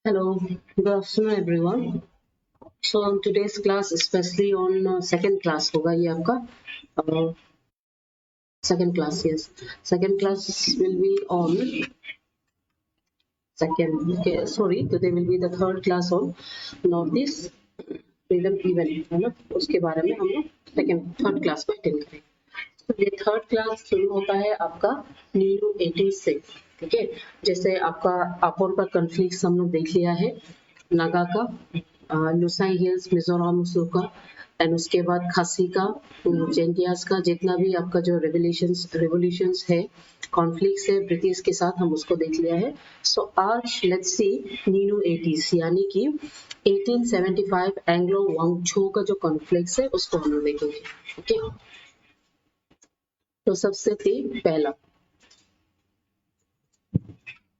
Hello, good afternoon everyone. So on today's class, especially on second class होगा ये आपका second class, yes. Second class will be on second. Okay, sorry, today will be the third class on Northeast Freedom Event है ना, उसके बारे में हम लोग थर्ड क्लास को अटेंड करेंगे. तो ये थर्ड क्लास शुरू होता है आपका नीनू 80 से. ठीक है, जैसे आपका अपोर का कॉन्फ्लिक्ट हम लोग देख लिया है, नागा का, लुसाई हिल्स मिजोरम का, एंड उसके बाद खासी का, जेंटियास का, जितना भी आपका जो रेवोल्यूशंस है, कॉन्फ्लिक्ट्स है ब्रिटिश के साथ, हम उसको देख लिया है. सो आज लेट्स सी नीनू 80s यानी कि 1875 एंग्लो वांगचो का जो कॉन्फ्लिक्ट है उसको हम लोग देखेंगे. ओके, तो सबसे थी पहला,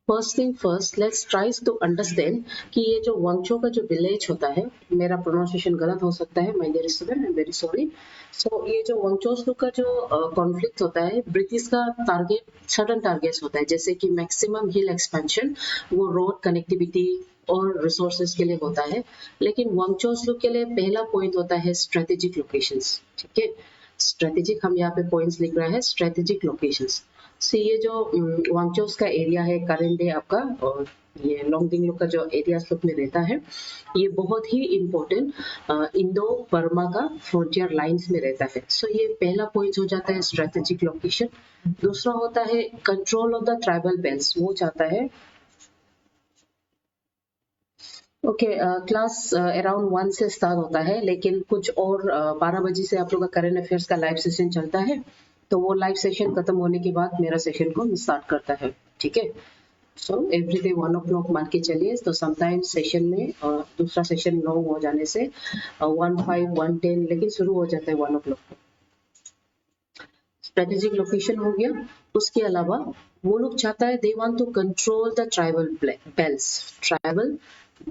first thing first, let's try to understand कि ये जो वांगचो का जो विलेज होता है, मेरा प्रोनाउंसिएशन गलत हो सकता है, my dear student, I am very sorry. So ये जो वांगचो का जो कॉन्फ्लिक्ट होता है, ब्रिटिश का टारगेट सडन टारगेट्स होता है, जैसे कि मैक्सिमम हिल एक्सपेंशन, वो रोड कनेक्टिविटी और रिसोर्सेज के लिए होता है. लेकिन वांगचो के लिए पहला पॉइंट होता है स्ट्रेटेजिक लोकेशंस. ठीक है, स्ट्रेटेजिक, हम यहाँ पे पॉइंट्स लिख रहे हैं, स्ट्रेटेजिक लोकेशंस. सी ये जो वांगचोस का एरिया है करेंट डे आपका, और ये लॉन्गडिंग का जो एरिया लोग में रहता है, ये बहुत ही इम्पोर्टेंट इंडो बर्मा का फ्रंटियर लाइंस में रहता है. सो ये पहला पॉइंट हो जाता है स्ट्रेटेजिक लोकेशन. दूसरा होता है control of the tribal belts. वो चाहता है, ओके, क्लास अराउंड 1 से स्टार्ट होता है, लेकिन कुछ और 12 बजे से आप लोग का करंट अफेयर्स का लाइव सेशन चलता है, तो वो लाइव सेशन खत्म होने के बाद मेरा सेशन को स्टार्ट करता है. ठीक है, सो एवरीडे 1 o'clock मान के चलिए. तो समटाइम्स सेशन में दूसरा सेशन लॉन्ग हो जाने से 1:05 1:10, लेकिन शुरू हो जाता है 1 o'clock. स्ट्रेटेजिक लोकेशन हो गया. उसके अलावा वो लोग चाहता है, they want to control the tribal belts. Tribal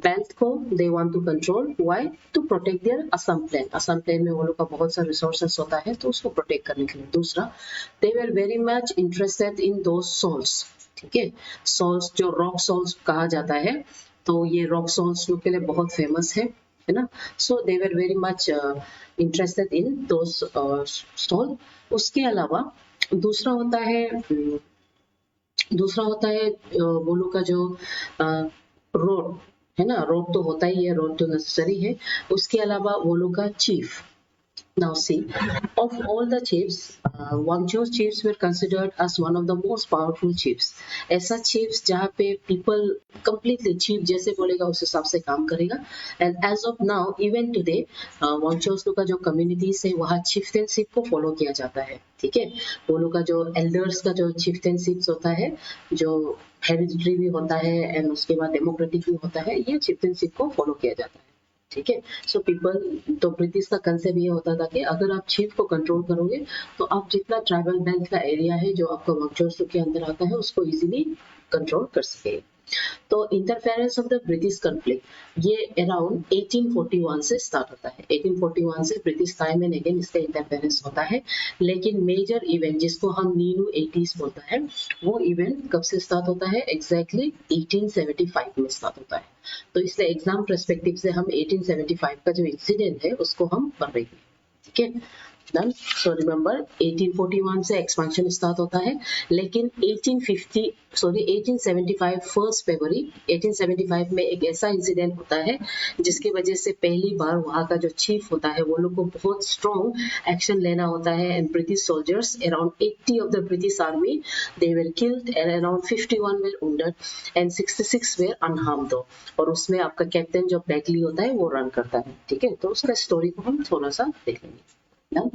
belt को they want to control. Why? To protect their Assam plain. Assam plain में वो लोग का बहुत सा रिसोर्सेस होता है, तो उसको प्रोटेक्ट करने के लिए. दूसरा, they were very much interested in those salts. ठीक है, सॉल्ट्स जो रॉक सॉल्ट्स कहा जाता है, तो ये रॉक सॉल्ट्स लोग के लिए बहुत फेमस है ना. So they were very much interested in those salt. उसके अलावा दूसरा होता है वो लोग का जो रोड है ना, रोड तो होता ही है, रोड तो नेसेसरी है. उसके अलावा वो लोग का chief. Now see, of all the chiefs, Wangchu's chiefs were considered as one of the most powerful chiefs. ऐसा chiefs जहाँ पे people completely chief जैसे बोलेगा उस हिसाब से काम करेगा. And as of now, even today, Wangchu's लोग का जो communities है वहाँ chieftainship को follow किया जाता है. ठीक है, वो लोग का जो elders का जो chieftainship होता है, जो hereditary भी होता है and उसके बाद democratic भी होता है, ये chieftainship को follow किया जाता है. ठीक है, सो पीपल, तो ब्रिटिश का कंसेप्ट ये होता था कि अगर आप चीफ को कंट्रोल करोगे तो आप जितना ट्राइबल बेल्ट का एरिया है जो आपका वांगचो के अंदर आता है उसको इजीली कंट्रोल कर सके. तो interference of the British conflict, ये अराउंड 1841 से स्टार्ट होता है. 1841 से ब्रिटिश टाइम एंड अगेन इसका इंटरफेरेंस होता है. लेकिन मेजर इवेंट जिसको हम नीनू 80s बोलता है, वो इवेंट कब से स्टार्ट होता है? एग्जैक्टली 1875 में स्टार्ट होता है. तो इसलिए एग्जाम पर्सपेक्टिव से हम 1875 का जो इंसिडेंट है उसको हम पढ़ रहे हैं. ठीक है, डन. सो रिमेंबर 1841 से एक्सपेंशन स्टार्ट होता है, लेकिन 1875 फर्स्ट फरवरी 1875 में एक ऐसा इंसिडेंट होता है जिसकी वजह से पहली बार वहाँ का जो चीफ होता है वो लोग को बहुत स्ट्रॉन्ग एक्शन लेना होता है. And British soldiers around 80 of the British army they were killed and around 51 were wounded and 66 were unharmed. और उसमें आपका कैप्टन जो बैकली होता है वो रन करता है. ठीक है, तो उसका स्टोरी को हम थोड़ा सा देख लेंगे. Now,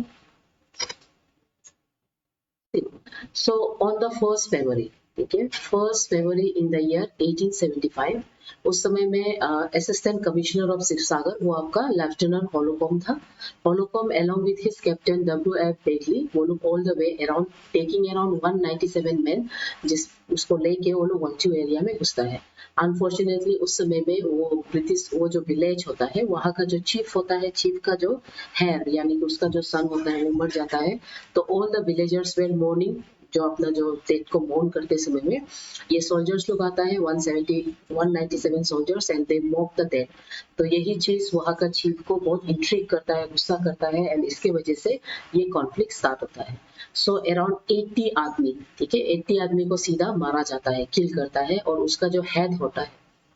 so on the 1st February, ठीक है, 1st February in the year 1875, उस समय में असिस्टेंट कमिश्नर ऑफ शिवसागर वो आपका लेफ्टिनेंट होलोकॉम था. होलोकॉम along with his captain W.F. Bagley, वो लोग all the way around taking around 197 men, जिस उसको लेके वो लोग वांगचू एरिया में घुसता है. अनफॉर्चुनेटली उस समय में वो ब्रिटिश वो जो विलेज होता है वहाँ का जो चीफ होता है, चीफ का जो हेयर यानी कि उसका जो सन होता है वो मर जाता है. तो all the villagers were mourning जो अपना जो डेथ को मॉर्न करते समय में ये सोल्जर्स लोग आता है 197 soldiers and they mock the dead. तो यही चीज वहाँ का चीफ को बहुत इंट्रिग करता है, गुस्सा करता है एंड इसके वजह से ये कॉन्फ्लिक्ट स्टार्ट होता है। सो अराउंड 80 आदमी, ठीक है, 80 आदमी को सीधा मारा जाता है, किल करता है, और उसका जो हेड होता है,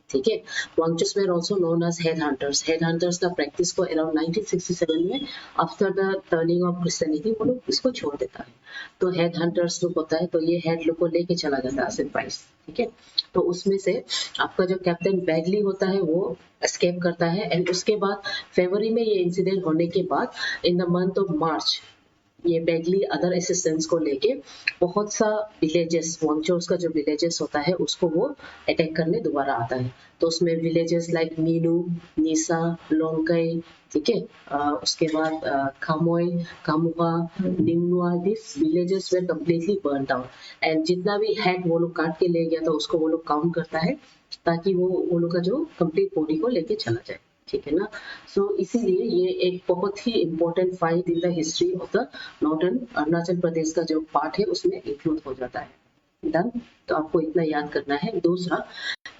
ठीक है, Wanchos were also known as head hunters. Head hunters का प्रैक्टिस को अराउंड 1967 में after the turning of Christianity वो लोग इसको छोड़ देता है। तो हेड हंटर्स लोग होता है, तो ये हेड लोग को लेके चला जाता है एज प्राइस, ठीक है। तो उसमें से आपका जो कैप्टन बैगली होता है वो एस्केप करता है एंड उसके बाद फरवरी में ये इंसिडेंट होने के बाद in the month of March ये बैगली अदर असिस्टेंट्स को लेके बहुत सा विलेजेस, वांगचोस का जो विलेजेस होता है उसको वो अटैक करने दोबारा आता है। तो उसमें विलेजेस लाइक नीनू, नीसा, लोंगकई, ठीक है, उसके बाद Khamoi, Kamuha, Nimnua, this villages were completely burn down and जितना भी हेड वो लोग काट के ले गया था उसको वो लोग काउंट करता है ताकि वो लोग का जो कंप्लीट बॉडी को लेके चला जाए, ठीक है ना। सो इसीलिए ये एक बहुत ही important fight in the history of the northern Arunachal Pradesh का जो पार्ट है उसमें इंक्लूड हो जाता है। डन, तो आपको इतना याद करना है। दूसरा,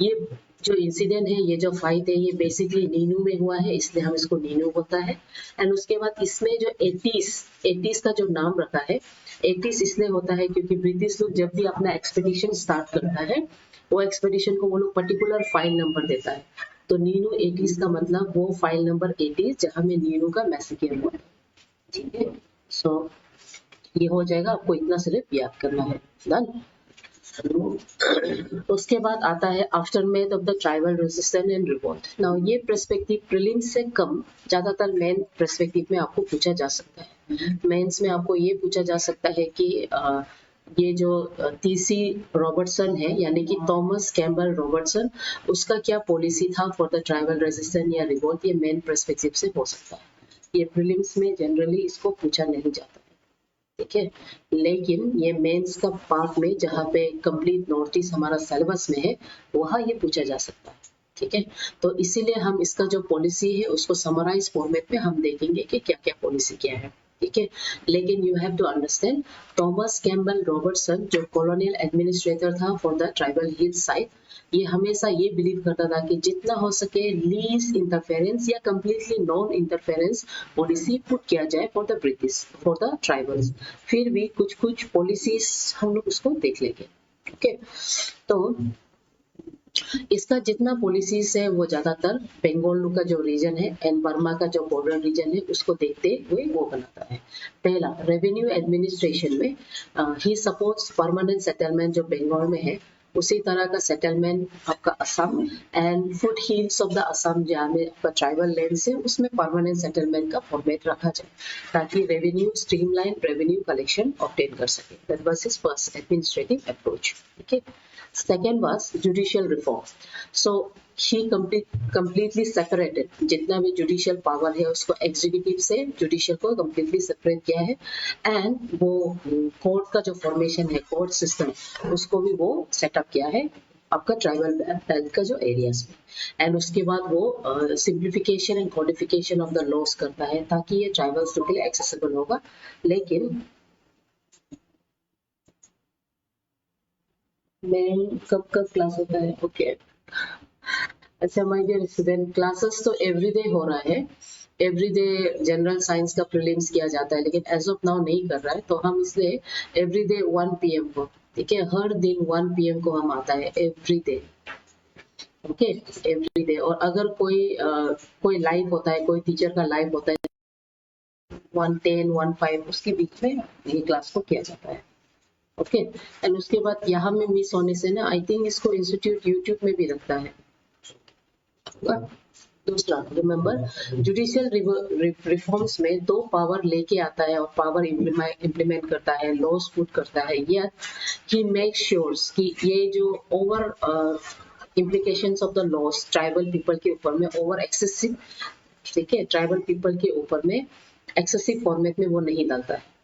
ये जो इंसिडेंट है, ये जो फाइट है, ये बेसिकली नीनू में हुआ है इसलिए हम इसको नीनू बोलता है। एंड उसके बाद इसमें जो 80s का जो नाम रखा है, 80s इसलिए होता है क्योंकि ब्रिटिश लोग जब भी अपना एक्सपेडिशन स्टार्ट करता है वो एक्सपेडिशन को वो लोग पर्टिकुलर फाइल नंबर देता है। तो नीनू 80s का मतलब वो फाइल नंबर 80 जहां में नीनू का मैसेकर हुआ है, ठीक है। सो ये हो जाएगा, आपको इतना सिर्फ याद करना है। डन। उसके बाद आता है aftermath of the tribal resistance and revolt. Now ये पर्सपेक्टिव प्रीलिम्स से कम ज्यादातर मेन पर्सपेक्टिव में आपको पूछा जा सकता है। मेंस में आपको ये पूछा जा सकता है कि ये जो टीसी रॉबर्टसन है यानी कि थॉमस कैम्बल रॉबर्टसन, उसका क्या पॉलिसी था फॉर द ट्राइबल रेजिस्टेंस या रिवोल्ट, ये मेन पर्सपेक्टिव से हो सकता है। ये प्रीलिम्स में जनरली इसको पूछा नहीं जाता, ठीक है। लेकिन ये मेंस का पार्ट में जहाँ पे कंप्लीट नॉर्थ ईस्ट हमारा सिलेबस में है वहाँ ये पूछा जा सकता है, ठीक है। तो इसीलिए हम इसका जो पॉलिसी है उसको समराइज फॉर्मेट में हम देखेंगे कि क्या क्या पॉलिसी क्या है, ठीक है। लेकिन you have to understand Thomas Campbell Robertson जो कॉलोनियल एडमिनिस्ट्रेटर था for the tribal hill site, ये हमेशा ये बिलीव करता था कि जितना हो सके लीस्ट इंटरफेरेंस या completely non interference policy put किया जाए for the British, for the tribals. फिर भी कुछ कुछ पॉलिसीज हम लोग उसको देख लेंगे, ओके। तो इसका जितना पॉलिसीज है वो ज्यादातर बंगाल का जो रीजन है एंड बर्मा का जो बॉर्डर रीजन है उसको देखते हुए वो बनाता है। पहला, रेवेन्यू एडमिनिस्ट्रेशन में ही सपोर्ट्स परमानेंट सेटलमेंट जो बंगाल में है उसी तरह का सेटलमेंट आपका Assam and foot hills of the Assam जहाँ में आपका ट्राइबल लैंड है उसमें परमानेंट सेटलमेंट का फॉर्मेट रखा जाए ताकि revenue streamline revenue collection obtain कर सके। That was his first administrative approach, okay. Second was judicial reform. So he completely separated जितना भी judicial power है उसको executive से judicial को completely separate किया है and वो court का जो formation है court system उसको भी वो setup किया है आपका ट्राइबल बेल्ट का जो एरियाज में। एंड उसके बाद वो simplification and codification of the loss करता है ताकि ये ट्राइबल्स के लिए एक्सेसिबल होगा। लेकिन मैं कब क्लास होता है, ओके। अच्छा माय डियर स्टूडेंट, क्लासेस तो एवरीडे हो रहा है, एवरीडे जनरल साइंस का प्रीलिम्स किया जाता है लेकिन एज ऑफ नाउ नहीं कर रहा है, तो हम इसलिए एवरीडे 1 PM को, ठीक है, हर दिन 1 PM को हम आता है एवरीडे, ओके, एवरीडे। और अगर कोई लाइव होता है, कोई टीचर का लाइव होता है 110 15 उसके बीच में ये क्लास को किया जाता है, ओके। एंड उसके बाद यहाँ में मिस होने से ना आई थिंक इसको इंस्टीट्यूट यूट्यूब में भी रखता है। दूसरा, रिमेम्बर जुडिशियल रिफॉर्म्स में 2 पावर लेके आता है और पावर इम्प्लीमेंट करता है, लॉस पुट करता है, या ही मेक श्योर्स कि ये जो over implications of the loss tribal people के ऊपर में ओवर एक्सेसिव, ठीक है, ट्राइबल पीपल के ऊपर में एक्सेसिव फॉर्मेट में वो नहीं डालता है,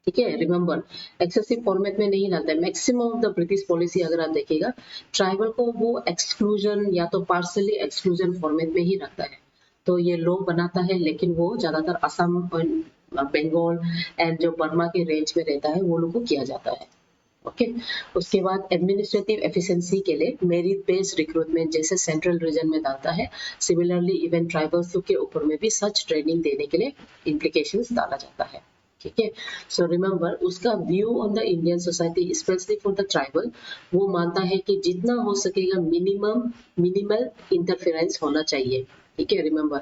ठीक है। रिमेम्बर, एक्सेसिव फॉर्मेट में नहीं डालता है। Maximum of the British policy अगर आप देखिएगा ट्राइबल को वो एक्सक्लूजन या तो पार्सली एक्सक्लूजन फॉर्मेट में ही रखता है। तो ये लॉ बनाता है लेकिन वो ज्यादातर असम और बंगाल एंड जो बर्मा के रेंज में रहता है वो लोग को किया जाता है। ओके उसके बाद एडमिनिस्ट्रेटिव एफिशिएंसी के लिए मेरिट बेस्ड रिक्रूटमेंट जैसे सेंट्रल रीजन में डालता है, सिमिलरली इवन ट्राइबल्स के ऊपर में भी सच ट्रेनिंग देने के लिए इम्प्लीकेशंस डाला जाता है। ठीक है, सो रिमेम्बर उसका view on the Indian society specially for the tribal, वो मानता है कि जितना हो सकेगा मिनिमल इंटरफेरेंस होना चाहिए। ठीक है, remember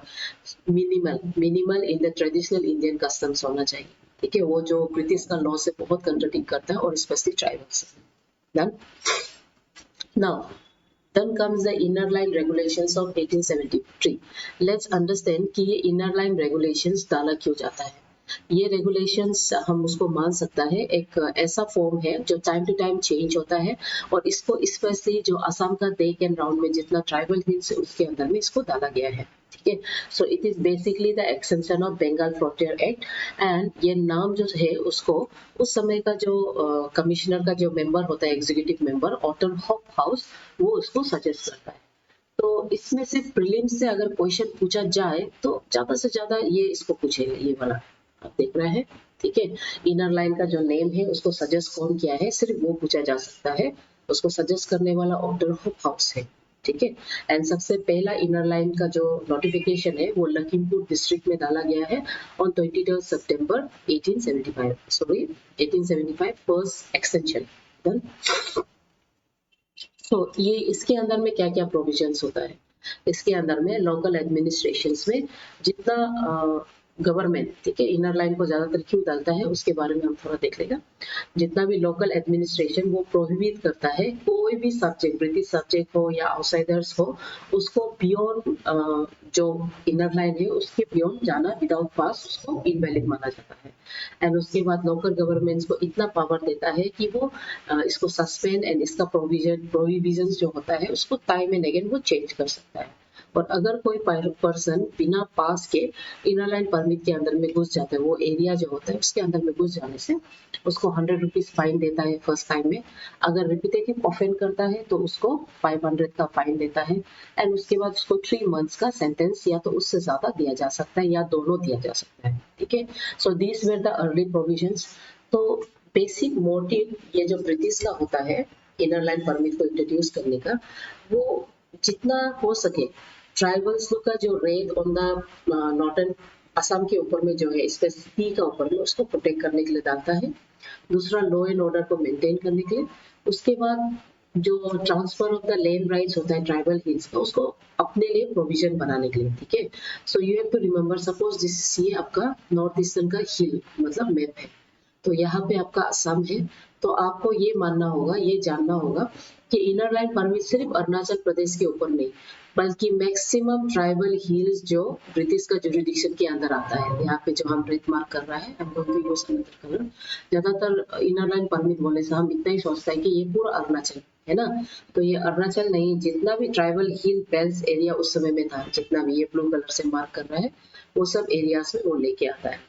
minimal in the traditional Indian customs होना चाहिए। ठीक है, वो जो ब्रिटिश का लॉ से बहुत कंट्राडिक्ट करता है और specially tribals. Done now then comes the inner line regulations of 1873. Let's understand कि ये inner line regulations डाला क्यों जाता है। ये रेगुलेशंस हम उसको मान सकता है एक ऐसा फॉर्म है जो टाइम टू टाइम चेंज होता है और इसको स्पेशली जो असम का देक एंड राउंड में जितना ट्राइबल हिल्स है उसके अंदर में इसको डाला गया है। ठीक है, so it is basically the extension of Bengal Frontier Act and ये नाम जो है उसको उस समय का जो कमिश्नर का जो मेंबर होता है executive member Orton hop house, वो उसको सजेस्ट करता है। तो इसमें से प्रीलिम्स से अगर क्वेश्चन पूछा जाए तो ज्यादा से ज्यादा ये इसको पूछेगा, ये वाला आप देख रहे हैं। ठीक है, इनर लाइन का जो नेम है उसको सजेस्ट कौन किया है सिर्फ वो पूछा जा सकता है, उसको सजेस्ट करने वाला ऑटन हॉप हाउस है। ठीक है, एंड सबसे पहला इनर लाइन का जो नोटिफिकेशन है वो लखीमपुर डिस्ट्रिक्ट में डाला गया है on 23 September 1875 first extension. Done, तो ये इसके अंदर में क्या क्या प्रोविजंस होता है, इसके अंदर में लोकल एडमिनिस्ट्रेशंस में जितना गवर्नमेंट, ठीक है, इनर लाइन को ज्यादातर क्यों डालता है उसके बारे में हम थोड़ा देख लेगा। जितना भी लोकल एडमिनिस्ट्रेशन वो प्रोहिबिट करता है कोई भी सब्जेक्ट, ब्रिटिश सब्जेक्ट हो या आउटसाइडर्स हो, उसको बियॉन्ड जो इनर लाइन है उसके बियॉन्ड जाना विदाउट पास उसको इनवैलिड माना जाता है। एंड उसके बाद लोकल गवर्नमेंट्स को इतना पावर देता है कि वो इसको सस्पेंड एंड इसका प्रोविजन जो होता है उसको टाइम एंड अगेन वो चेंज कर सकता है। और अगर कोई पर्सन बिना पास के इनर लाइन परमिट के अंदर में घुस जाता है, वो एरिया जो होता है उसके अंदर में घुस जाने से उसको 100 रुपीज फाइन देता है फर्स्ट टाइम में। अगर रिपीटेटिव ऑफेंड करता है तो उसको 500 का फाइन देता है एंड उसके बाद उसको 3 मंथ्स का सेंटेंस या तो उससे ज्यादा दिया जा सकता है या दोनों दिया जा सकता है। ठीक है, so these were the early provisions. तो बेसिक मोटिव ये जो ब्रिटिश का होता है इनर लाइन परमिट को इंट्रोड्यूस करने का, वो जितना हो सके ट्राइबल्स लोग का जो rate on the northern Assam के ऊपर में जो है स्पेसिफिक का ऊपर में उसको प्रोटेक्ट करने के लिए डालता है। दूसरा लॉ एंड ऑर्डर को मेंटेन करने के लिए। उसके बाद जो transfer of the land rights होता है ट्राइबल हिल्स का उसको अपने लिए प्रोविजन बनाने के लिए। ठीक है, so you have to remember suppose this ये आपका नॉर्थ ईस्टर्न का हिल मतलब मैप है, तो यहाँ पे आपका असम है, तो आपको ये मानना होगा, ये जानना होगा कि इनर लाइन परमिट सिर्फ अरुणाचल प्रदेश के ऊपर नहीं बल्कि मैक्सिमम ट्राइबल हिल्स जो ब्रिटिश का जुरिडिक्शन के अंदर आता है। यहाँ पे जो हम रेड मार्क कर रहा है हम लोग तो यूज अनदर कलर, ज्यादातर इनर लाइन परमिट बोलने से हम इतना ही सोचता है कि ये पूरा अरुणाचल है ना, तो ये अरुणाचल नहीं, जितना भी ट्राइबल हिल बेल्ट एरिया उस समय में था, जितना भी ये ब्लू कलर से मार्क कर रहा है वो सब एरियाज में वो लेके आता है।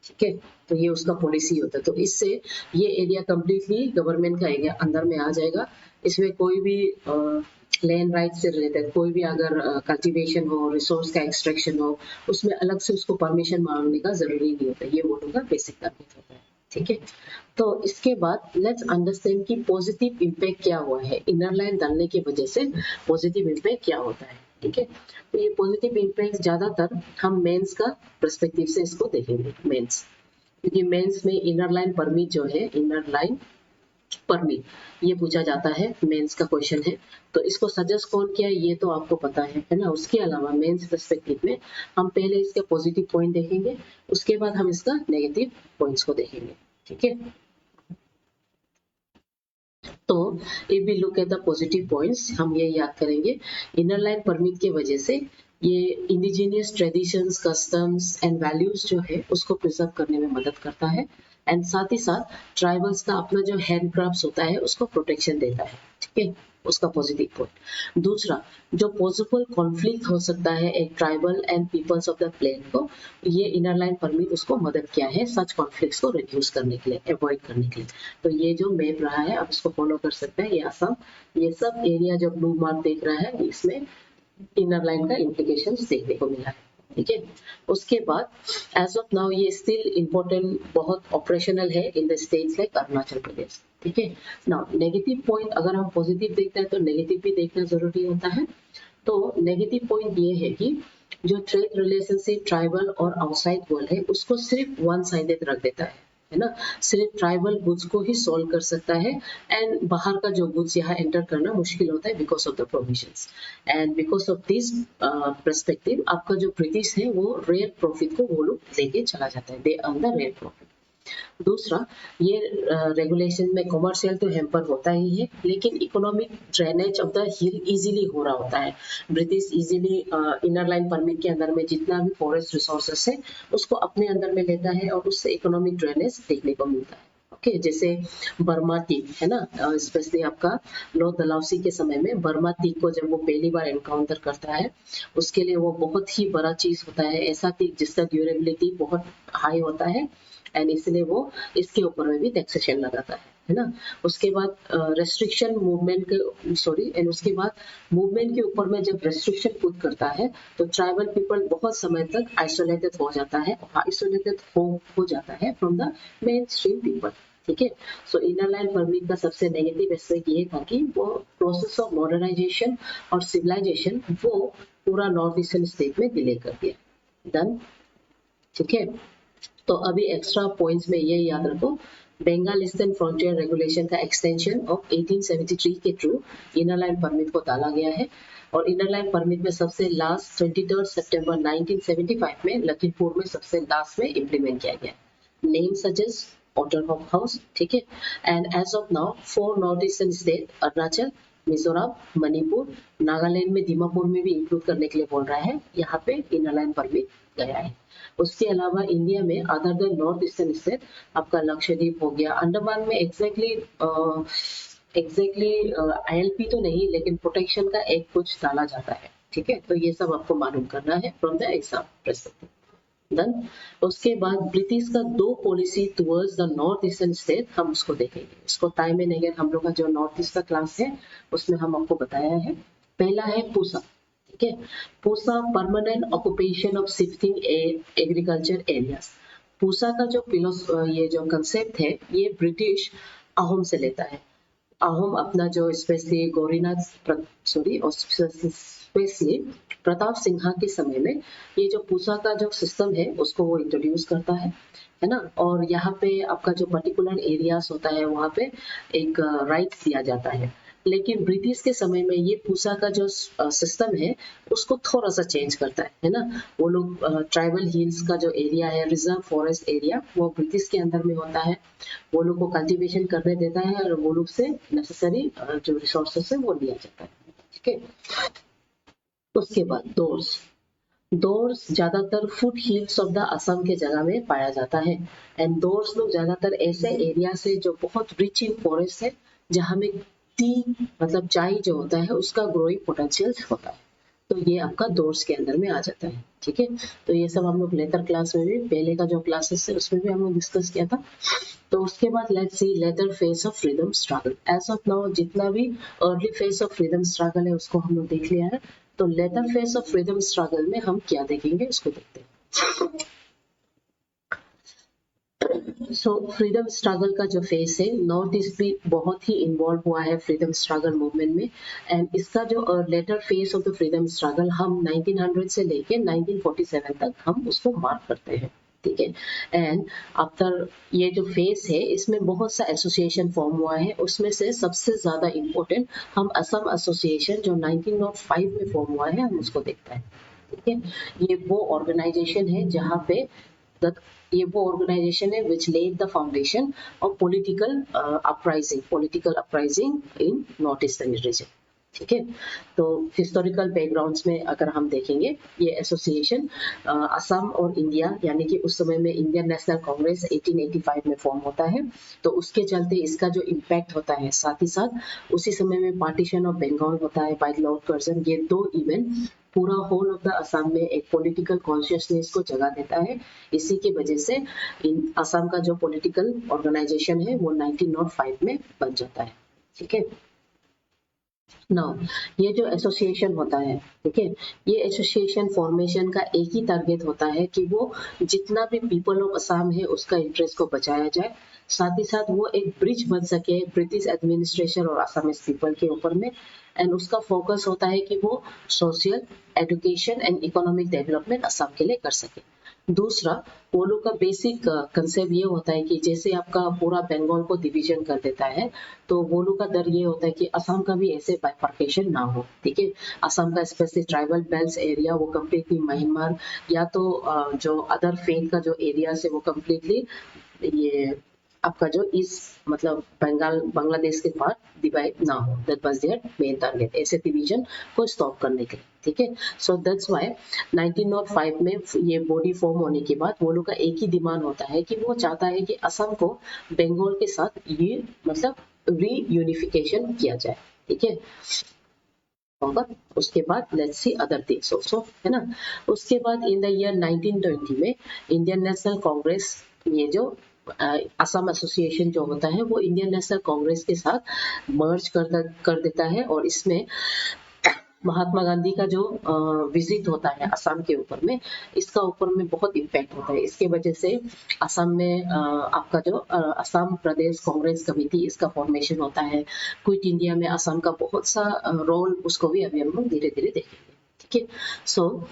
ठीक है, तो ये उसका पॉलिसी होता है, तो इससे ये एरिया कम्प्लीटली गवर्नमेंट का एरिया अंदर में आ जाएगा। इसमें कोई भी लैंड राइट से रिलेटेड कोई भी अगर कल्टीवेशन हो, रिसोर्स का एक्सट्रैक्शन हो, उसमें अलग से उसको परमिशन मांगने का जरूरी नहीं होता, ये वो लोग का बेसिक टारगेट होता है। ठीक है, तो इसके बाद लेट्स अंडरस्टैंड कि पॉजिटिव इम्पैक्ट क्या हुआ है, इनर लाइन डालने की वजह से पॉजिटिव इम्पैक्ट क्या होता है। ठीक है, तो ये पॉजिटिव इम्पैक्ट ज्यादातर हम मेंस का पर्सपेक्टिव से इसको देखेंगे, मेंस, क्योंकि मेंस में इनर लाइन परमिट जो है, इनर लाइन परमिट ये पूछा जाता है, मेंस का क्वेश्चन है, तो इसको सजेस्ट कौन किया ये तो आपको पता है ना। उसके अलावा मेंस पर्सपेक्टिव में हम पहले इसके पॉजिटिव पॉइंट देखेंगे, उसके बाद हम इसका नेगेटिव पॉइंट्स को देखेंगे। ठीक है, तो if we look at the positive points हम ये याद करेंगे, इनर लाइन परमिट के वजह से ये indigenous traditions, customs and values जो है उसको प्रिजर्व करने में मदद करता है एंड साथ ही साथ ट्राइबल्स का अपना जो हैंडक्राफ्ट्स होता है उसको प्रोटेक्शन देता है। ठीक है, उसका पॉजिटिव पॉइंट। दूसरा, जो पॉसिबल कॉन्फ्लिक्ट हो सकता है एक tribal and peoples of the plain को, ये इनर लाइन परमिट उसको मदद किया है सच कॉन्फ्लिक्ट्स को रिड्यूस करने के लिए, अवॉइड करने के लिए। तो ये जो मैप रहा है आप इसको फॉलो कर सकते हैं, ये असम, ये सब एरिया जो ब्लू मार्क देख रहा है इसमें इनर लाइन का इम्प्लीकेशन देखने को मिला है। ठीक है। उसके बाद एज ऑफ नाउ ये स्टिल इम्पोर्टेंट, बहुत ऑपरेशनल है in the states like Arunachal Pradesh. ठीक है। नाउ नेगेटिव पॉइंट, अगर हम पॉजिटिव देखते हैं तो नेगेटिव भी देखना जरूरी होता है। तो नेगेटिव पॉइंट ये है कि जो ट्रेड रिलेशनशिप ट्राइबल और आउटसाइड वर्ल्ड है उसको सिर्फ वन साइडेड रख देता है ना। सिर्फ ट्राइबल गुड्स को ही सॉल्व कर सकता है एंड बाहर का जो गुड्स यहाँ एंटर करना मुश्किल होता है because of the provisions. And because of this perspective आपका जो ब्रिटिश है वो रेयर प्रॉफिट को वो लोग लेके चला जाता है, they earn the rare profit. दूसरा, ये रेगुलेशन में कमर्शियल तो हैम्पर होता ही है, लेकिन economic drainage of the hill easily हो रहा होता है। British easily inner line permit के अंदर में जितना भी फॉरेस्ट रिसोर्सेस है उसको अपने अंदर में लेता है और उससे इकोनॉमिक ड्रेनेज देखने को मिलता है। ओके, जैसे बर्मा टीक है ना, स्पेशली आपका लॉर्ड डलहौजी के समय में बर्मा टीक को जब वो पहली बार एनकाउंटर करता है उसके लिए वो बहुत ही बड़ा चीज होता है, ऐसा टीक जिसका ड्यूरेबिलिटी बहुत हाई होता है एंड इसलिए वो इसके ऊपर में भी टैक्सेशन लगाता है ना। उसके बाद रेस्ट्रिक्शन मूवमेंट के एंड उसके बाद मूवमेंट के ऊपर में जब रेस्ट्रिक्शन पुट करता है तो ट्राइबल पीपल बहुत समय तक आइसोलेटेड हो जाता है, आइसोलेटेड हो जाता है from the main stream people. ठीक है। सो इनर लाइन परमिट का सबसे नेगेटिव एस्पेक्ट ये था कि वो प्रोसेस ऑफ मॉडर्नाइजेशन और सिविलाइजेशन वो पूरा नॉर्थ ईस्टर्न स्टेट में डिले कर दिया। डन। ठीक है। तो अभी एक्स्ट्रा पॉइंट्स में ये याद रखो, बंगाल ईस्टर्न फ्रंटियर रेगुलेशन का एक्सटेंशन ऑफ 1873 के थ्रू इनर लाइन परमिट को डाला गया है और इनर लाइन परमिट में सबसे लास्ट 23 सितंबर 1975 में लखीमपुर में सबसे लास्ट में इम्प्लीमेंट किया गया। नेम सजेस्ट ऑटरहॉप हाउस। ठीक है। And as of now 4 north eastern state Arunachal, Mizoram, Manipur, Nagaland में दीमापुर में भी इंक्लूड करने के लिए बोल रहा है, यहाँ पे इनर लाइन परमिट गया है। उसके अलावा इंडिया में other than north eastern state आपका लक्षद्वीप हो गया, अंडमान में एग्जैक्टली ILP तो नहीं लेकिन प्रोटेक्शन का एक कुछ डाला जाता है। ठीक है। तो ये सब आपको मालूम करना है from the exam perspective. Done. उसके बाद ब्रिटिश का 2 policy towards the north eastern state हम उसको देखेंगे। इसको टाइम में नहीं, हम लोग का जो नॉर्थ ईस्ट का क्लास है उसमें हम आपको बताया है। पहला है पूसा। ठीक है। Pusa permanent occupation of shifting agriculture areas. Pusa का जो ये जो कंसेप्ट है ये ब्रिटिश अहोम से लेता है। अहोम अपना जो स्पेशली गौरीनाथ स्पेशली प्रताप सिन्हा के समय में ये जो पूसा का जो सिस्टम है उसको वो इंट्रोड्यूस करता है ना। और यहाँ पे आपका जो पर्टिकुलर एरियाज होता है वहाँ पे एक राइट्स दिया जाता है। लेकिन ब्रिटिश के समय में ये पूसा का जो सिस्टम है उसको थोड़ा सा चेंज करता है ना। वो लोग ट्राइबल हिल्स का जो एरिया है, रिजर्व फॉरेस्ट एरिया, वो ब्रिटिश के अंदर में होता है। वो लोग को कल्टीवेशन करने देता है और वो लोग से नेसेसरी जो रिसोर्सेस है वो लिया जाता है। ठीक है। उसके बाद डोर्स। डोर्स ज्यादातर foot hills of the Assam के जगह में पाया जाता है एंड डोर्स लोग ज्यादातर ऐसे एरिया से जो बहुत रिच इन फॉरेस्ट है जहाँ में टी मतलब चाय जो होता है उसका ग्रोइंग पोटेंशियल होता है, तो ये आपका डोर्स के अंदर में आ जाता है। ठीक है। तो ये सब हम लोग लेटर क्लास में भी, पहले का जो क्लासेस है उसमें भी हम लोग डिस्कस किया था। तो उसके बाद let's see later phase of freedom struggle. As of now जितना भी early phase of freedom struggle है उसको हम लोग देख लिया है। तो later phase of freedom struggle में हम क्या देखेंगे उसको देखते हैं। सो फ्रीडम स्ट्रगल का जो फेस है नॉर्थ ईस्ट भी बहुत ही इन्वॉल्व हुआ है फ्रीडम स्ट्रगल मूवमेंट में एंड इसका जो later phase of the freedom struggle हम 1900 से लेके 1947 तक हम उसको मार्क करते हैं। ठीक है। एंड आफ्टर ये जो फेस है इसमें बहुत सा एसोसिएशन फॉर्म हुआ है, उसमें से सबसे ज्यादा इम्पोर्टेंट हम असम एसोसिएशन जो 1905 में फॉर्म हुआ है हम उसको देखते हैं। ठीक है। ये वो ऑर्गेनाइजेशन है जहाँ पे ये वो ऑर्गेनाइजेशन है विच lead the foundation of political uprising in north eastern reason. ठीक है। तो हिस्टोरिकल बैकग्राउंड्स में अगर हम देखेंगे ये एसोसिएशन असम और इंडिया यानी कि उस समय में इंडियन नेशनल कांग्रेस 1885 में फॉर्म होता है, तो उसके चलते इसका जो इम्पैक्ट होता है, साथ ही साथ उसी समय में पार्टीशन ऑफ बंगाल होता है बाय लॉर्ड कर्जन। ये 2 इवेंट पूरा होल ऑफ द असम में एक पॉलिटिकल कॉन्शियसनेस को जगा देता है। इसी की वजह से असम का जो पॉलिटिकल ऑर्गेनाइजेशन है वो 1905 में बन जाता है। ठीक है। नाउ ये जो एसोसिएशन होता है, ठीक है, ये एसोसिएशन फॉर्मेशन का एक ही टारगेट होता है कि वो जितना भी पीपल ऑफ असम है उसका इंटरेस्ट को बचाया जाए, साथ ही साथ वो एक ब्रिज बन सके ब्रिटिश एडमिनिस्ट्रेशन और असमीज पीपल के ऊपर में। एंड उसका फोकस होता है कि वो social, education and economic development Assam के लिए कर सके। दूसरा, वो लोग का बेसिक कंसेप्ट ये होता है कि जैसे आपका पूरा बंगाल को डिवीजन कर देता है, तो वो लोग का डर ये होता है कि असम का भी ऐसे बाइफर्केशन ना हो, ठीक है। असम का स्पेशली ट्राइबल बेल्ट एरिया वो कम्प्लीटली म्यांमार या तो जो अदर फेथ का जो एरिया है वो कम्प्लीटली ये आपका जो इस मतलब बंगाल बांग्लादेश के पार्ट डिवाइड ना हो। That was their main target, ऐसे डिवीजन को स्टॉप करने के लिए, ठीक है। सो दैट्स व्हाई 1905 में ये बॉडी फॉर्म होने के बाद वो लोग का एक ही डिमांड होता है कि वो चाहता है कि असम को बंगाल के साथ ये मतलब रीयूनिफिकेशन किया जाए, ठीक है। होगा उसके बाद let's C other things also, है ना। उसके बाद इन द ईयर 1920 में इंडियन नेशनल कांग्रेस, ये जो असम एसोसिएशन जो होता है वो इंडियन नेशनल कांग्रेस के साथ मर्ज कर देता है, और इसमें महात्मा गांधी का जो विजिट होता है असम के ऊपर में, इसका ऊपर में बहुत इम्पैक्ट होता है। इसके वजह से असम में आपका जो असम प्रदेश कांग्रेस कमेटी इसका फॉर्मेशन होता है। क्विट इंडिया में असम का बहुत सा रोल, उसको भी अभी हम लोग धीरे धीरे देखेंगे, ठीक है। सो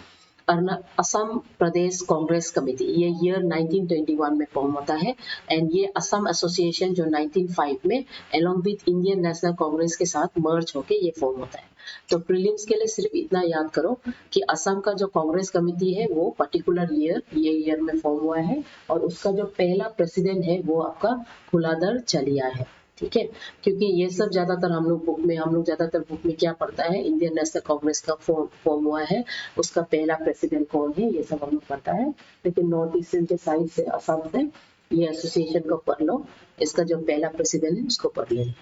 असम प्रदेश कांग्रेस कमेटी ये ईयर 1921 में फॉर्म होता है, एंड ये असम एसोसिएशन जो 1905 में along with Indian national Congress के साथ मर्ज होके ये फॉर्म होता है। तो प्रीलिम्स के लिए सिर्फ इतना याद करो कि असम का जो कांग्रेस कमेटी है वो पर्टिकुलर ईयर, ये ईयर में फॉर्म हुआ है, और उसका जो पहला प्रेसिडेंट है वो आपका फुलादर चलिया है, ठीक है। क्योंकि ये सब ज्यादातर हम लोग ज्यादातर बुक में क्या पढ़ता है, इंडियन नेशनल कांग्रेस का फॉर्म हुआ है, उसका पहला प्रेसिडेंट कौन है ये सब हम लोग पढ़ता है। लेकिन नॉर्थ ईस्टर्न के साइड से असम से ये एसोसिएशन को पढ़ लो, इसका जो पहला प्रेसिडेंट है उसको पढ़ लेना,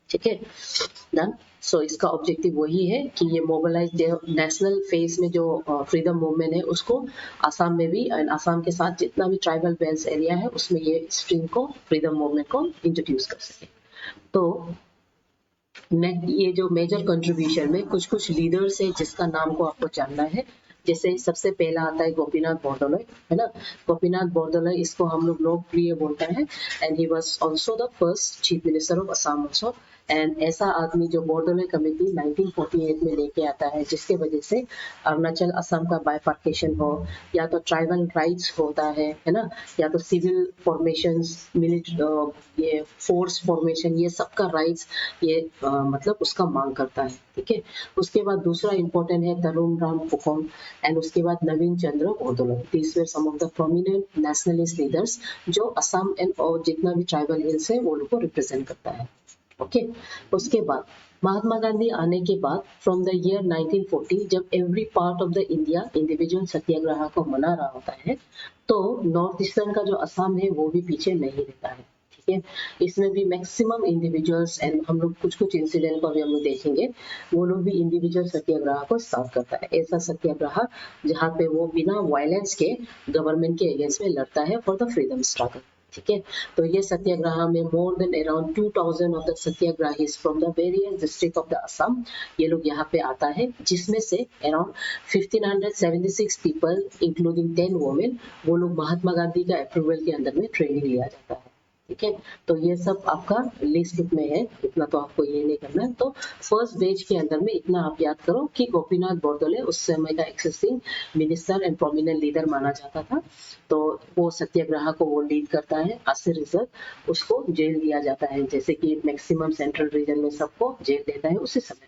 ठीक है। डन। सो इसका ऑब्जेक्टिव वही है कि ये मोबिलाइज नेशनल फेज में जो फ्रीडम मूवमेंट है उसको असम में भी, एंड असम के साथ जितना भी ट्राइबल बेल्ट एरिया है उसमें ये स्ट्रीम को, फ्रीडम मूवमेंट को इंट्रोड्यूस कर सके। तो ये जो मेजर कंट्रीब्यूशन में कुछ कुछ लीडर्स है जिसका नाम को आपको जानना है। जैसे सबसे पहला आता है गोपीनाथ बोरदोलोई, है ना। गोपीनाथ बोरदोलोई, इसको हम लोग लोकप्रिय बोलते हैं, and he was also the first chief minister of Assam also. And ऐसा आदमी जो बोरदोलोई कमेटी 1948 में लेके आता है, जिसके वजह से अरुणाचल असम का बाइफर्केशन हो, या तो ट्राइबल राइट्स होता है ना, या तो सिविल फॉर्मेशंस, मिलिट्री ये फोर्स फॉर्मेशन, ये सबका राइट्स ये मतलब उसका मांग करता है, ठीक है। उसके बाद दूसरा इंपॉर्टेंट है तरुण राम फुकोन, एंड उसके बाद नवीन Chandra Bordoloi. These were some of the prominent nationalist leaders जो असम एंड और जितना भी ट्राइबल हिल्स है वो लोग को रिप्रेजेंट करता है, ओके। उसके बाद महात्मा गांधी आने के बाद फ्रॉम द ईयर 1940, जब every part of the India individual satyagraha को मना रहा होता है, तो नॉर्थ ईस्टर्न का जो असम है वो भी पीछे नहीं रहता है, ठीक है। इसमें भी मैक्सिमम इंडिविजुअल्स, एंड हम लोग कुछ कुछ इंसिडेंट को भी हम लोग देखेंगे, वो लोग भी इंडिविजुअल सत्याग्रह को स्टार्ट करता है। ऐसा सत्याग्रह जहाँ पे वो बिना वायलेंस के गवर्नमेंट के अगेंस्ट में लड़ता है फॉर द फ्रीडम स्ट्रगल, ठीक है। तो ये सत्याग्रह में more than around 2000 of the satyagrahis from the various district of the Assam, ये लोग यहाँ पे आता है, जिसमें से अराउंड 1576 पीपल इंक्लूडिंग 10 वुमेन, वो लोग महात्मा गांधी का अप्रूवल के अंदर में ट्रेनिंग लिया जाता है, ठीक है। तो ये सब आपका लिस्ट में है, इतना तो आपको ये नहीं करना है। तो फर्स्ट पेज के अंदर में इतना आप याद करो कि गोपीनाथ बोरदोलोई उस समय का existing minister and prominent leader माना जाता था। तो वो सत्याग्रह को वो लीड करता है, एज ए रिजल्ट उसको जेल दिया जाता है, जैसे कि मैक्सिमम सेंट्रल रीजन में सबको जेल देता है उसी समय।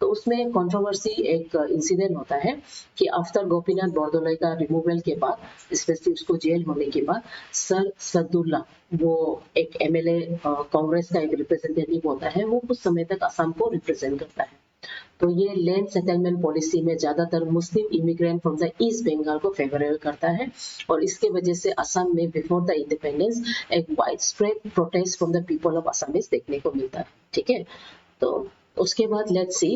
तो उसमें कंट्रोवर्सी एक इंसिडेंट होता है कि आफ्टर गोपीनाथ बोरदोलोई का रिमूवल के बाद, स्पेशली उसको जेल होने के बाद, सर सदुल्ला, वो एक एमएलए कांग्रेस का एक रिप्रेजेंटेटिव होता है, वो कुछ समय तक असम को रिप्रेजेंट करता है। तो ये लैंड सेटलमेंट पॉलिसी में ज्यादातर Muslim immigrant from the east Bengal को फेवरेबल करता है, और इसके वजह से असम में बिफोर द इंडिपेंडेंस एक wide spread protest from the people of Assam देखने को मिलता है, ठीक है। तो उसके बाद लेट्स सी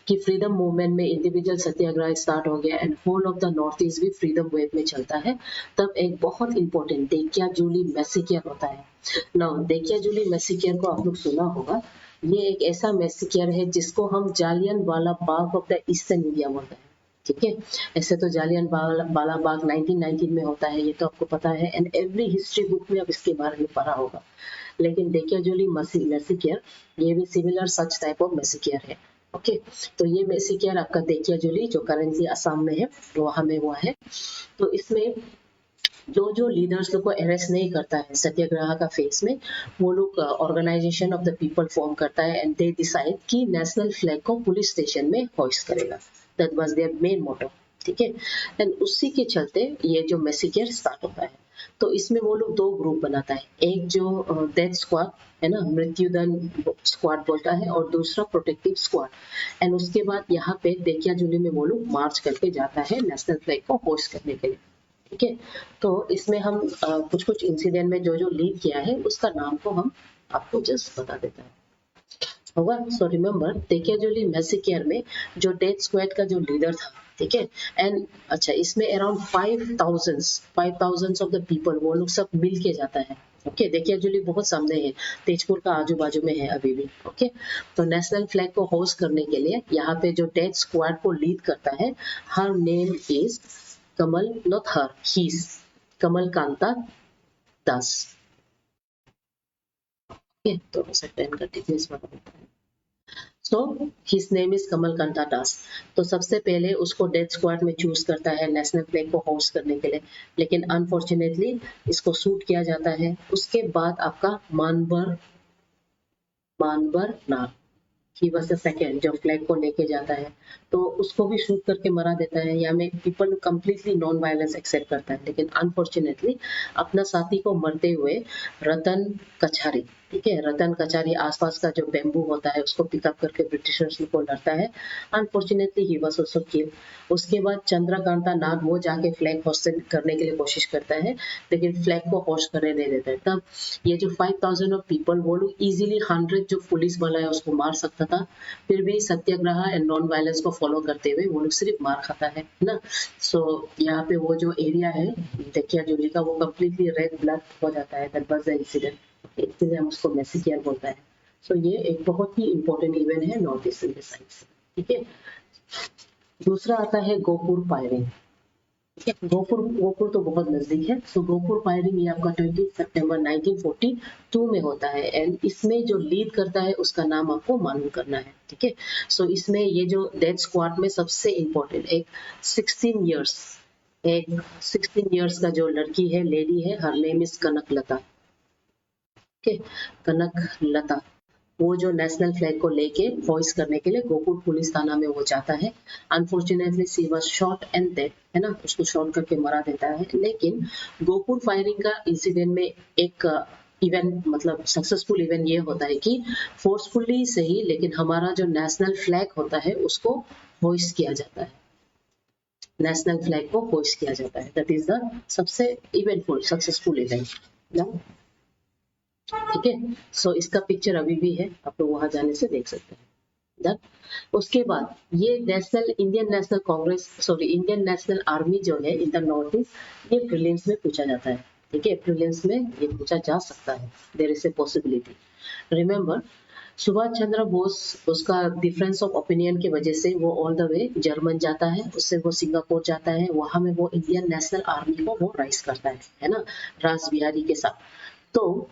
कि फ्रीडम मूवमेंट में इंडिविजुअल सत्याग्रह स्टार्ट हो गया, and whole of the North East भी फ्रीडम वेव में चलता है। तब एक बहुत इंपॉर्टेंट डेकिया जूली मैसेकियर होता है। नाउ डेकिया जूली मैसेकियर को आप लोग सुना होगा, ये एक ऐसा मैसेकियर है जिसको हम जालियन वाला बाग ऑफ द ईस्टर्न इंडिया बोलते हैं, ठीक है। ऐसे तो जालियन वाला बाग 1919 में होता है, ये तो आपको पता है, एंड एवरी हिस्ट्री बुक में अब इसके बारे में पढ़ा होगा। लेकिन डेकियाजुली मैसेकियर ये भी सिमिलर सच टाइप ऑफ मैसेकियर है, ओके। तो ये मैसेकियर आपका डेकियाजुली जो करेंटली असम में है, वहां में हुआ है। तो इसमें जो लीडर्स लोग को अरेस्ट नहीं करता है सत्याग्रह का फेस में, वो लोग organization of the people form करता है एंड दे डिसाइड कि नेशनल फ्लैग को पुलिस स्टेशन में होइस्ट करेगा। That was their main motto, ठीक है। एंड उसी के चलते ये जो मैसेकियर स्टार्ट होता है। तो इसमें वो लोग दो ग्रुप बनाता है, एक जो डेथ स्क्वाड है ना, मृत्युदंड स्क्वाड बोलता है, और दूसरा प्रोटेक्टिव स्क्वाड। एंड उसके बाद यहाँ पे देखियाजुली में वो लोग मार्च करके जाता है नेशनल फ्लैग को होस्ट करने के लिए, ठीक है। तो इसमें हम कुछ कुछ इंसिडेंट में जो जो लीड किया है उसका नाम को हम आपको जस्ट बता देता है होगा। सो रिमेम्बर देखियाजुली मैसेकियर में जो डेथ स्क्वाड का जो लीडर था, ठीक है। एंड अच्छा, इसमें अराउंड 5,000 ऑफ द पीपल वो लोग सब मिल के जाता है, ओके। देखियाजुली बहुत सामने है, तेजपुर का आजू बाजू में है अभी भी, ओके। तो नेशनल फ्लैग को होस्ट करने के लिए यहाँ पे जो डेथ स्क्वाड को लीड करता है, her name is Kamal, not her, his, Kamal Kanta Das, okay, तो ऐसा 10 का डिटेल्स बता देता है। सो हिज नेम इज कमल कांता दास। तो सबसे पहले उसको डेथ स्क्वाड में चूज करता है नेशनल फ्लैग को होस्ट करने के लिए, लेकिन अनफॉर्चुनेटली इसको शूट किया जाता है। उसके बाद आपका मानवर नाग, ही वाज द सेकंड जो फ्लैग को लेके जाता है, तो उसको भी शूट करके मरा देता है। या में people completely non violence accept करता है, लेकिन अनफॉर्चुनेटली अपना साथी को मरते हुए रतन कछारी, ठीक है, रतन कछारी आसपास का जो बेम्बू होता है उसको पिकअप करके ब्रिटिशर्स को लड़ता है। Unfortunately he was also killed. उसके बाद चंद्रकांता नाग वो जाके फ्लैग होस्ट करने के लिए कोशिश करता है, लेकिन फ्लैग को होस्ट करने नहीं देता है। तब ये जो 5,000 ऑफ पीपल वो लोग इजीली 100 जो पुलिस वाला है उसको मार सकता था, फिर भी सत्याग्रह एंड नॉन वायलेंस को फॉलो करते हुए वो लोग सिर्फ मार खाता है ना। सो यहाँ पे वो जो एरिया है देखियाजुली का वो कम्प्लीटली रेड ब्लड हो जाता है। दैट वाज द इंसिडेंट, इसलिए हम उसको मैसेकियर बोलता है। सो ये एक बहुत ही इंपॉर्टेंट इवेंट है नॉर्थ ईस्टर्न के साइड से, ठीक है। दूसरा आता है गोपुर फायरिंग, गोपुर तो बहुत नजदीक है। सो गोपुर फायरिंग ये आपका 20 सितंबर 1942 में होता है, एंड इसमें जो लीड करता है उसका नाम आपको मालूम करना है, ठीक है। सो इसमें ये जो डेथ स्क्वाड में सबसे इम्पोर्टेंट एक 16 इयर्स का जो लड़की है, लेडी है, her name is Kanak Lata, okay, Kanak Lata. वो जो नेशनल फ्लैग को लेके वॉइस करने के लिए गोपुर पुलिस थाना में वो जाता है। Unfortunately she was shot and dead, है ना, उसको शॉट करके मरा देता है। लेकिन गोपुर फायरिंग का इंसिडेंट में एक इवेंट मतलब सक्सेसफुल इवेंट ये होता है कि फोर्सफुली सही, लेकिन हमारा जो नेशनल फ्लैग होता है उसको होइस्ट किया जाता है, नेशनल फ्लैग को होइस्ट किया जाता है। दैट इज द सबसे इवेंटफुल सक्सेसफुल इवेंट, ठीक है। सो इसका पिक्चर अभी भी है, आप लोग वहां जाने से देख सकते हैं। उसके बाद ये इंडियन नेशनल आर्मी जो है इन द नॉर्थ ईस्ट, ये प्रीलिम्स में पूछा जाता है, ठीक है। प्रीलिम्स में ये पूछा जा सकता है, there is a possibility. Remember Subhash Chandra Bose, उसका डिफरेंस ऑफ ओपिनियन की वजह से वो ऑल द वे जर्मन जाता है, उससे वो सिंगापुर जाता है, वहां में वो इंडियन नेशनल आर्मी को वो राइज करता है ना, रास बिहारी के साथ। तो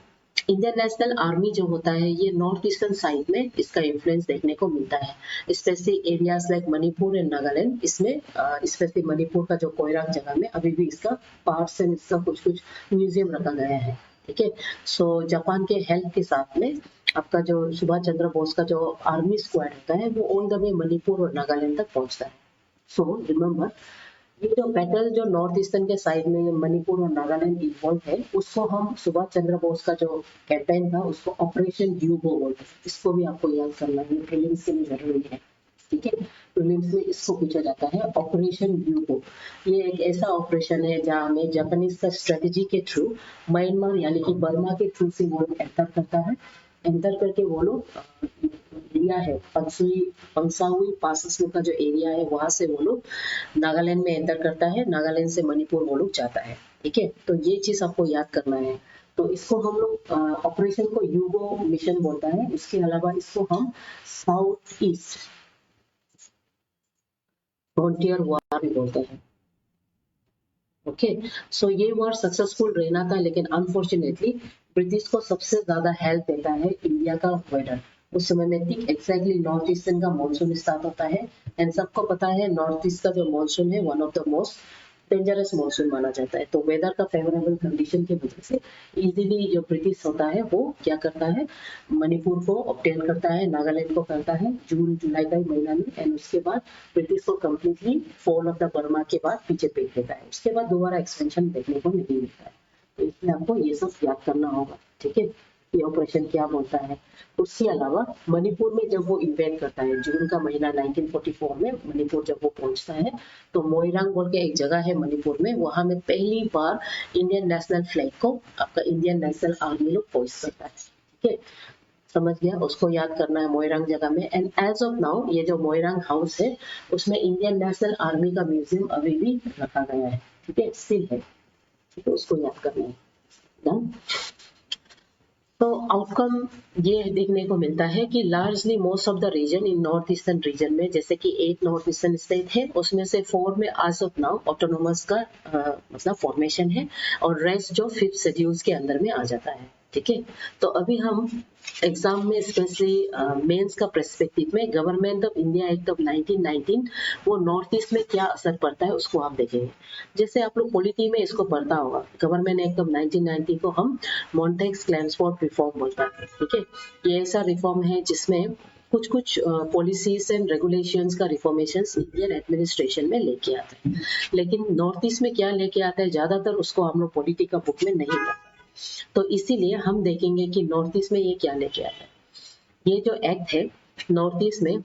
इंडियन नेशनल आर्मी जो होता है ये नॉर्थ ईस्टर्न साइड में इसका इन्फ्लुएंस देखने को मिलता है, specially areas like Manipur and Nagaland. इसमें स्पेशली मणिपुर का जो कोयरांग जगह में अभी भी इसका पार्ट्स एंड इसका कुछ कुछ म्यूजियम रखा गया है, ठीक है। सो जापान के हेल्प के साथ में आपका जो सुभाष चंद्र बोस का जो आर्मी स्क्वाड होता है वो ऑल द वे मणिपुर और नागालैंड तक पहुंचता है। सो रिमेम्बर ये जो बैटल जो नॉर्थ ईस्टर्न के साइड में मणिपुर और नागालैंड इन्वॉल्व है, उसको हम सुभाष चंद्र बोस का जो कैंपेन था उसको ऑपरेशन ड्यूबो बोलते हैं। इसको भी आपको याद करना है, प्रीलिम्स के लिए जरूरी है, ठीक है। प्रीलिम्स में इसको पूछा जाता है ऑपरेशन ड्यूबो। ये एक ऐसा ऑपरेशन है जहाँ हमें जापानीज का स्ट्रेटेजी के थ्रू म्यांमार यानी कि बर्मा के थ्रू से वो एंटर करता है, एंटर करके वो लोग एरिया है पंगसाउई पासेस का जो एरिया है वहां से वो लोग नागालैंड में एंटर करता है, नागालैंड से मणिपुर वो लोग जाता है, ठीक है। तो ये चीज आपको याद करना है। तो इसको हम लोग ऑपरेशन को यूगो मिशन बोलता है। इसके अलावा इसको हम साउथ ईस्ट फ्रंटियर वार भी बोलते हैं। ओके, सो ये वार सक्सेसफुल रहना था, लेकिन अनफॉर्चुनेटली ब्रिटिश को सबसे ज्यादा हेल्प देता है इंडिया का वेदर। उस समय में ठीक एग्जैक्टली नॉर्थ ईस्टर्न का मानसून स्टार्ट होता है, एंड सबको पता है नॉर्थ ईस्ट का जो मानसून है one of the most dangerous monsoon माना जाता है। तो वेदर का फेवरेबल कंडीशन की वजह से इजीली जो ब्रिटिश होता है वो क्या करता है, मणिपुर को ऑब्टेन करता है, नागालैंड को करता है जून जुलाई का महीना में, एंड उसके बाद ब्रिटिश को completely fall of the Burma के बाद पीछे फेंक देता है। उसके बाद दोबारा एक्सपेंशन देखने को नहीं मिलता है। तो इसलिए आपको ये सब याद करना होगा, ठीक है, ये ऑपरेशन क्या बोलता है। उसके अलावा मणिपुर में जब वो इन्वेड करता है जून का महीना 1944 में मणिपुर जब वो पहुंचता है, तो मोइरांग बोल के एक जगह है मणिपुर में, वहां में पहली बार इंडियन नेशनल फ्लैग को आपका इंडियन नेशनल आर्मी लोग पोस्ट करता है, ठीक है, समझ गया, उसको याद करना है मोइरांग जगह में। एंड एज ऑफ नाउ ये जो मोइरांग हाउस है उसमें इंडियन नेशनल आर्मी का म्यूजियम अभी भी रखा गया है, ठीक है, स्टिल है, ठीक है, उसको याद करना है। डन। तो आउटकम ये देखने को मिलता है कि largely most of the region in north eastern region में, जैसे कि 8 नॉर्थ ईस्टर्न स्टेट है, उसमें से 4 में आज ऑफ नाउ ऑटोनोमस का मतलब फॉर्मेशन है, और रेस्ट जो 5th शेड्यूल्स के अंदर में आ जाता है, ठीक है। तो अभी हम एग्जाम में स्पेशली मेंस का पर्सपेक्टिव में government of India act of 1919 वो नॉर्थ ईस्ट में क्या असर पड़ता है उसको आप देखेंगे। जैसे आप लोग पॉलिटी में इसको पढ़ता होगा, गवर्नमेंट एक्ट ऑफ 1990 को हम मॉन्टेग्स क्लेम्सफोर्ड रिफॉर्म बोलता है, ठीक है। ये ऐसा रिफॉर्म है जिसमें कुछ कुछ पॉलिसीज एंड रेगुलेशंस का रिफॉर्मेशंस इंडियन एडमिनिस्ट्रेशन में लेके आते हैं, लेकिन नॉर्थ ईस्ट में क्या लेके आता है ज्यादातर उसको हम लोग पॉलिटी का बुक में नहीं पढ़ते। तो इसीलिए हम देखेंगे कि नॉर्थ ईस्ट में ये क्या लेके आता है। ये जो एक्ट है नॉर्थ ईस्ट में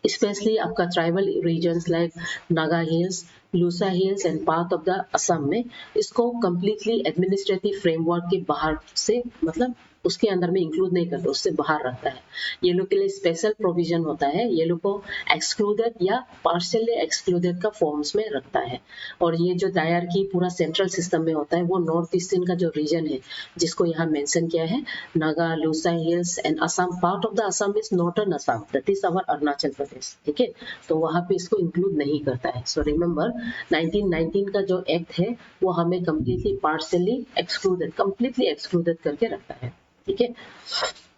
स्पेशली आपका tribal regions like Naga hills, Lusa hills and part of the Assam में इसको कम्प्लीटली एडमिनिस्ट्रेटिव फ्रेमवर्क के बाहर से, मतलब उसके अंदर में इंक्लूड नहीं करता, उससे बाहर रखता है। ये लोग के लिए स्पेशल प्रोविजन होता है, ये लोग को एक्सक्लूडेड या पार्शियली एक्सक्लूडेड का फॉर्म्स में रखता है। और ये जो दायर की पूरा सेंट्रल सिस्टम में होता है वो नॉर्थ ईस्टर्न का जो रीजन है जिसको यहाँ मेंशन किया है, Naga, Lusa hills and Assam, part of the Assam is northern Assam, that is our Arunachal Pradesh, ठीक है, तो वहां पे इसको इंक्लूड नहीं करता है। सो रिमेंबर 1919 का जो एक्ट है वो हमें completely partially excluded, completely excluded करके रखता है, ठीक है।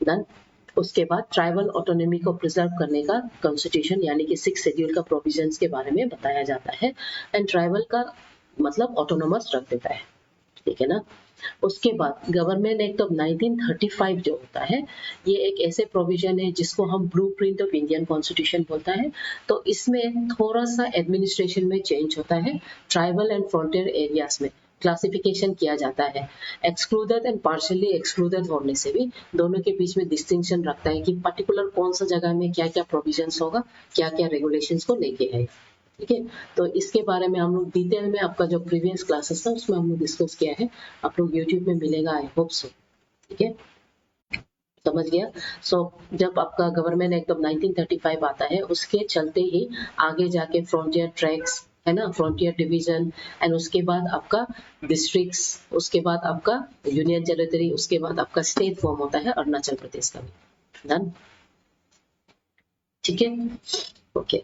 डन। उसके बाद ट्राइबल ऑटोनॉमी को प्रिजर्व करने का कॉन्स्टिट्यूशन यानी कि 6th शेड्यूल का प्रोविजंस के बारे में बताया जाता है, एंड ट्राइबल का मतलब ऑटोनोमस रख देता है, ठीक है ना। उसके बाद गवर्नमेंट एक्ट ऑफ 1935 जो होता है ये एक ऐसे प्रोविजन है जिसको हम ब्लूप्रिंट ऑफ इंडियन कॉन्स्टिट्यूशन बोलता है। तो इसमें थोड़ा सा एडमिनिस्ट्रेशन में चेंज होता है, ट्राइबल एंड फ्रंटियर एरियाज में क्लासिफिकेशन किया जाता है। एक्सक्लूडेड एंड पार्शियली एक्सक्लूडेड होने से भी दोनों के बीच में डिस्टिंक्शन रखता है कि पर्टिकुलर कौन सा जगह में क्या क्या प्रोविजंस होगा, क्या क्या रेगुलेशंस को लेके है, ठीक है। तो इसके बारे में हम लोग डिटेल में आपका जो प्रीवियस क्लासेस था उसमें हम लोग डिस्कस किया है, आप लोग यूट्यूब में मिलेगा, आई होप सो, ठीक है, समझ गया। सो जब आपका गवर्नमेंट एक्ट ऑफ 1935 आता है उसके चलते ही आगे जाके फ्रंटियर ट्रैक्स है ना, फ्रंटियर डिवीजन, एंड उसके बाद आपका डिस्ट्रिक्ट्स, उसके बाद आपका यूनियन टेरिटरी, उसके बाद आपका स्टेट फॉर्म होता है अरुणाचल प्रदेश का भी। डन, ठीक है, ओके।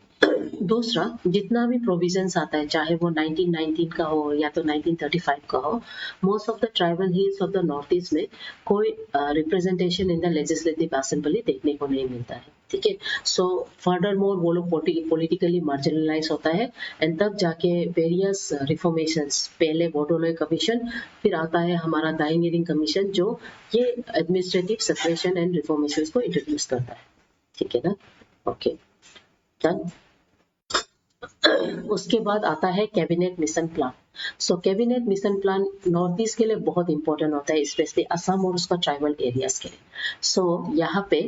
दूसरा, जितना भी प्रोविजंस आता है चाहे वो 1919 का हो या तो 1935 का हो, most of the tribal hills of the North east में कोई representation in the legislative assembly देखने को नहीं मिलता है, ठीक है। सो फर्दर मोर वो लोग पॉलिटिकली मार्जिनलाइज होता है, एंड तब जाके वेरियस रिफॉर्मेशंस, पहले बोडोलॉय कमीशन, फिर आता है हमारा दाइंग कमीशन जो ये एडमिनिस्ट्रेटिव सेपरेशन एंड रिफॉर्मेशंस को इंट्रोड्यूस करता है, ठीक है ना, ओके। डन। उसके बाद आता है cabinet mission plan. So cabinet mission plan north east के लिए बहुत इंपॉर्टेंट होता है, स्पेशली असम और उसका ट्राइबल एरियाज के लिए। सो यहाँ पे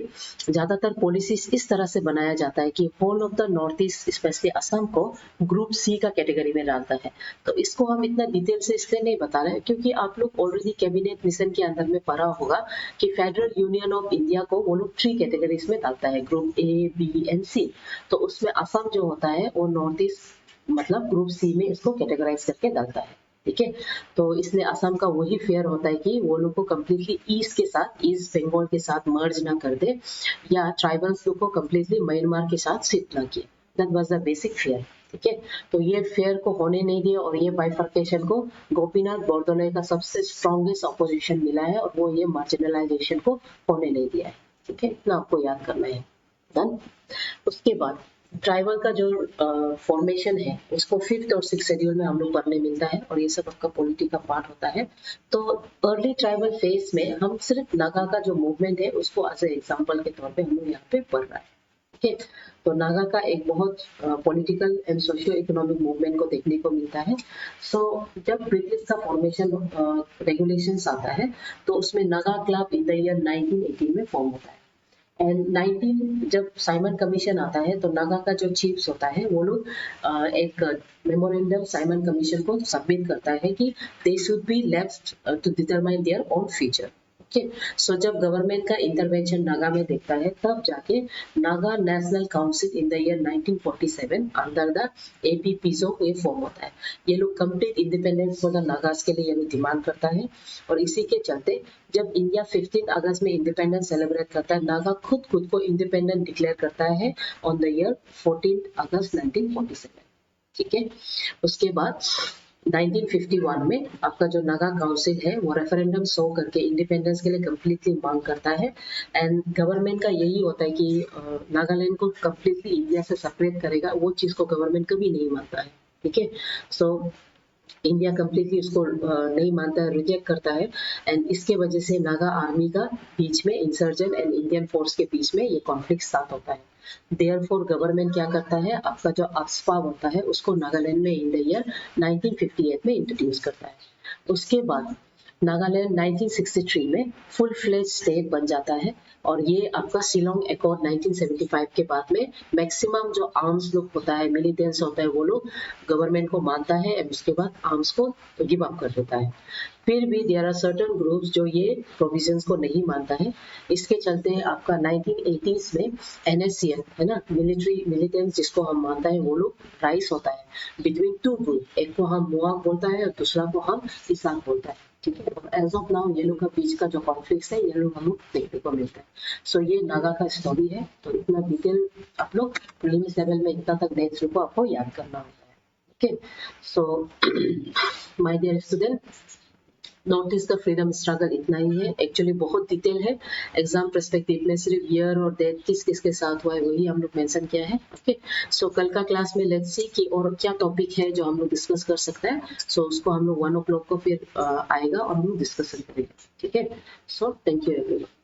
ज्यादातर पॉलिसीज इस तरह से बनाया जाता है कि whole of the North East specially Assam को ग्रुप सी का कैटेगरी में डालता है। तो इसको हम इतना डिटेल से इसलिए नहीं बता रहे क्योंकि आप लोग ऑलरेडी कैबिनेट मिशन के अंदर में पढ़ा होगा कि फेडरल यूनियन ऑफ इंडिया को वो लोग 3 कैटेगरीज में डालता है, ग्रुप ए, बी एंड सी। तो उसमें असम जो होता है वो नॉर्थ ईस्ट मतलब ग्रुप सी में इसको कैटेगराइज करके डालता है, ठीक है। तो इसलिए असम का वही फेयर होता है कि वो लोग को कम्प्लीटली ईस्ट बंगाल के साथ मर्ज ना कर दे, या ट्राइबल्स लोग को कम्प्लीटली म्यांमार के साथ शिफ्ट ना किए। That was the basic fair. ठीक है। तो ये फेयर को होने नहीं दिया, और ये बाइफर्केशन को गोपीनाथ बोरदोलोई का सबसे स्ट्रॉन्गेस्ट अपोजिशन मिला है, और वो ये मार्जिनलाइजेशन को होने नहीं दिया है। ठीक है, इतना आपको याद करना है। डन। उसके बाद ट्राइबल का जो फॉर्मेशन है उसको 5th और 6th शेड्यूल में हम लोग पढ़ने मिलता है, और ये सब आपका पॉलिटी का पार्ट होता है। तो अर्ली ट्राइबल फेज में हम सिर्फ नागा का जो मूवमेंट है उसको एज ए एग्जाम्पल के तौर पे हम लोग यहाँ पे पढ़ रहे हैं। ठीक है। तो नागा का एक बहुत political and socio economic movement को देखने को मिलता है। सो जब ब्रिटिश का फॉर्मेशन रेगुलेशंस आता है तो उसमें Naga club in the year 1918 में फॉर्म होता है। एंड 19 जब साइमन कमीशन आता है तो नागा का जो चीफ्स होता है वो लोग एक मेमोरेंडम साइमन कमीशन को सबमिट करता है कि they should be left to determine their own future. Okay. So जब गवर्नमेंट का इंटरवेंशन नागा में देखता है तब जाके Naga national council in the year 1947 under the APPZO ये फॉर्म होता है। ये लोग complete independence for the Nagas के लिए ये लोग डिमांड करता है, और इसी के चलते जब इंडिया 15 अगस्त में इंडिपेंडेंस सेलिब्रेट करता है, नागा खुद को इंडिपेंडेंट डिक्लेयर करता है ऑन द ईयर 14 अगस्त 1947। ठीक है। उसके बाद 1951 में आपका जो नागा काउंसिल है वो रेफरेंडम सो करके इंडिपेंडेंस के लिए कम्प्लीटली मांग करता है। एंड गवर्नमेंट का यही होता है कि नागालैंड को कम्प्लीटली इंडिया से सेपरेट करेगा, वो चीज को गवर्नमेंट कभी नहीं मानता है। ठीक है। सो इंडिया कम्प्लीटली उसको नहीं मानता है, रिजेक्ट करता है। एंड इसके वजह से नागा आर्मी का बीच में इंसर्जेंट एंड इंडियन फोर्स के बीच में ये कॉन्फ्लिक्ट स्टार्ट होता है। देयरफॉर गवर्नमेंट क्या करता है, आपका जो अफ्स्पा होता है उसको नागालैंड में इन द ईयर 1958 में इंट्रोड्यूस करता है। उसके बाद नागालैंड 1963 में फुल फ्लेज स्टेट बन जाता है, और ये आपका शिलोंग एकॉर्ड 1975 के बाद में मैक्सिमम जो आर्म्स लोग होता है, मिलिटेंट्स होता है, वो लोग गवर्नमेंट को मानता है और उसके बाद आर्म्स को गिव अप कर देता है। फिर भी देयर आर सर्टेन ग्रुप्स जो ये प्रोविजंस को नहीं मानता है। इसके चलते आपका 1980s में NSCN है ना, मिलिटेंट्स जिसको हम मानता है, वो लोग राइस होता है बिटवीन टू ग्रुप, एक को हम मुआक बोलता है और दूसरा को हम इसाक बोलता है। ठीक है। और एज ऑफ नाउ ये लोग का बीच का जो कॉन्फ्लिक्ट है ये लोग हम लोग देखने को मिलता है। सो ये नागा का स्टोरी है। तो इतना डिटेल आप लोग प्रीलिम्स लेवल में इतना तक डेट्स को आपको याद करना होता है। Okay. So my dear student, notice the freedom struggle इतना ही है। एक्चुअली बहुत डिटेल है, एग्जाम पर्सपेक्टिव में सिर्फ ईयर और डेट किस किस के साथ हुआ है वही हम लोग मेंशन किया है। ओके। सो कल का क्लास में लेट्स सी कि और क्या टॉपिक है जो हम लोग डिस्कस कर सकते हैं। सो उसको हम लोग 1 o'clock को फिर आएगा और हम लोग डिस्कशन करेंगे। ठीक है। So thank you everyone.